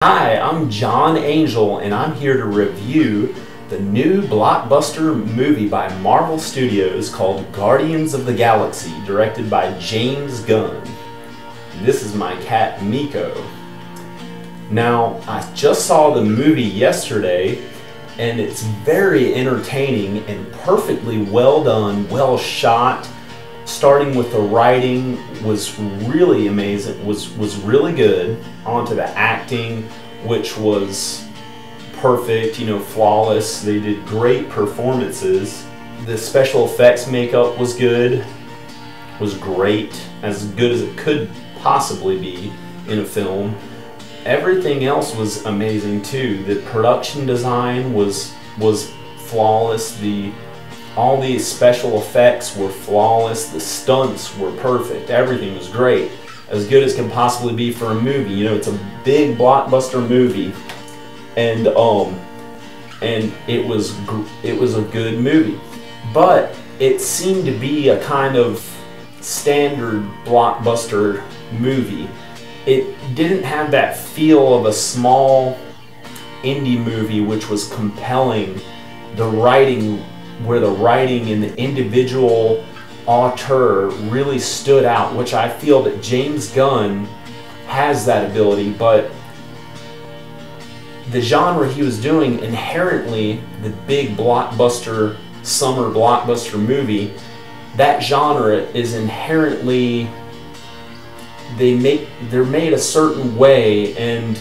Hi, I'm John Angel, and I'm here to review the new blockbuster movie by Marvel Studios called Guardians of the Galaxy, directed by James Gunn. This is my cat, Miko. Now, I just saw the movie yesterday, and it's very entertaining and perfectly well done, well shot. Starting with the writing was really amazing, was really good. Onto the acting, which was perfect, flawless. They did great performances. The special effects makeup was good, was great, as good as it could possibly be in a film. Everything else was amazing too. The production design was flawless. All these special effects were flawless. The stunts were perfect. Everything was great. As good as can possibly be for a movie. It's a big blockbuster movie, and it was a good movie. But it seemed to be a kind of standard blockbuster movie. It didn't have that feel of a small indie movie, which was compelling. The writing and the individual auteur really stood out, which I feel that James Gunn has that ability, but the genre he was doing, inherently the big blockbuster, summer blockbuster movie, that genre is inherently, they're made a certain way, and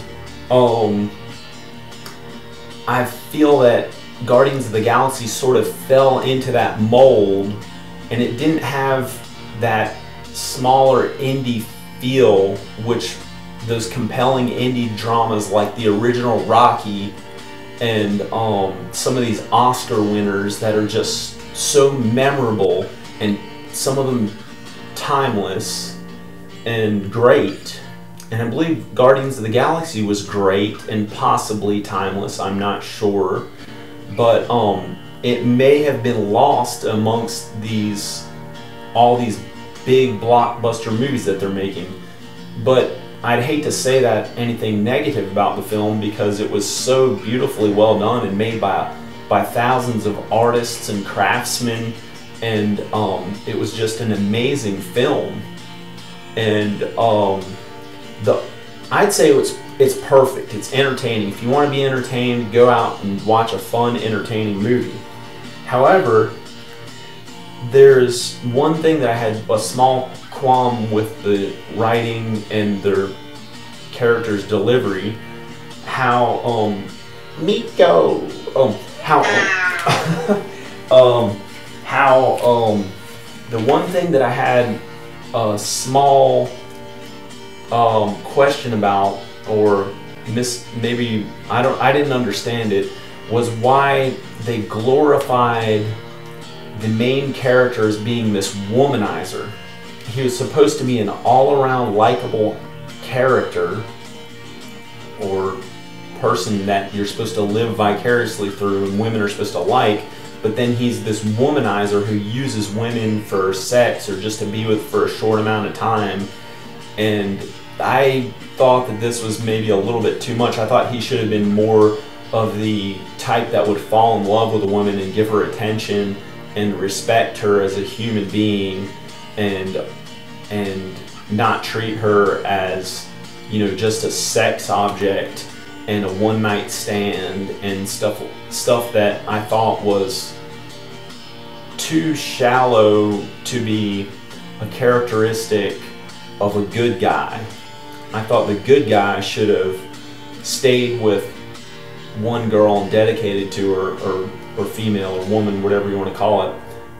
I feel that Guardians of the Galaxy sort of fell into that mold, and it didn't have that smaller indie feel, which those compelling indie dramas like the original Rocky and some of these Oscar winners that are just so memorable, and some of them timeless and great. And I believe Guardians of the Galaxy was great and possibly timeless, I'm not sure. But it may have been lost amongst all these big blockbuster movies that they're making. But I'd hate to say that anything negative about the film, because it was so beautifully well done and made by thousands of artists and craftsmen, and it was just an amazing film. And I'd say it's perfect. It's entertaining. If you want to be entertained, go out and watch a fun, entertaining movie. However, there's one thing that I had a small qualm with: the writing and their characters' delivery. How Miko, the one thing that I had a small question about, or maybe I didn't understand it, was why they glorified the main character as being this womanizer. He was supposed to be an all-around likable character, or person that you're supposed to live vicariously through and women are supposed to like, but then he's this womanizer who uses women for sex or just to be with for a short amount of time. And I thought that this was maybe a little bit too much. I thought he should have been more of the type that would fall in love with a woman and give her attention and respect her as a human being, and not treat her as, just a sex object and a one-night stand and stuff that I thought was too shallow to be a characteristic of a good guy. I thought the good guy should have stayed with one girl and dedicated to her, or female or woman, whatever you want to call it.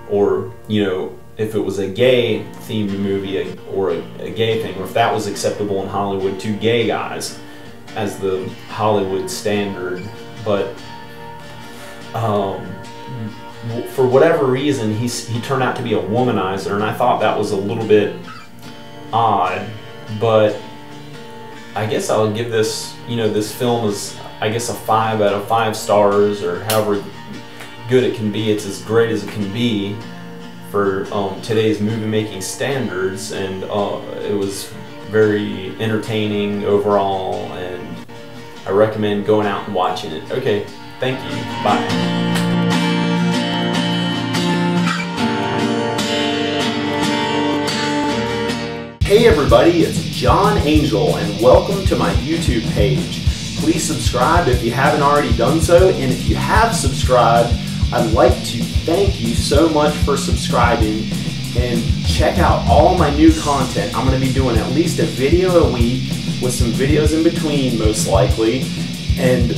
Or, if it was a gay themed movie, or a gay thing, or if that was acceptable in Hollywood, two gay guys as the Hollywood standard. But for whatever reason, he turned out to be a womanizer, and I thought that was a little bit odd. But I guess I'll give this, this film is, I guess, a 5 out of 5 stars, or however good it can be. It's as great as it can be for today's movie making standards, and it was very entertaining overall, and I recommend going out and watching it. Okay, thank you. Bye. Hey everybody, it's John Angel and welcome to my YouTube page. Please subscribe if you haven't already done so, and if you have subscribed, I'd like to thank you so much for subscribing, and check out all my new content. I'm going to be doing at least a video a week with some videos in between most likely, and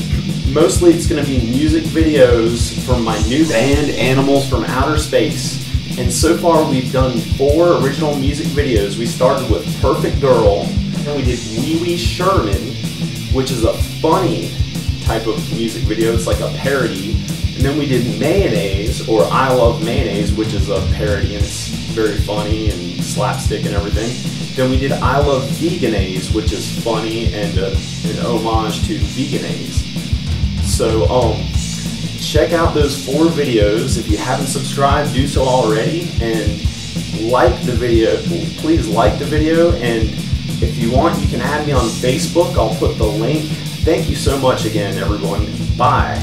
mostly it's going to be music videos from my new band Animals from Outer Space. And so far we've done 4 original music videos. We started with Perfect Girl, and we did Wee Wee Sherman, which is a funny type of music video. It's like a parody. And then we did Mayonnaise, or I Love Mayonnaise, which is a parody, and it's very funny and slapstick and everything. Then we did I Love Veganese, which is funny and an homage to Veganese. So check out those 4 videos. If you haven't subscribed, do so already, and like the video. Please like the video, and if you want, you can add me on Facebook. I'll put the link. Thank you so much again, everyone. Bye.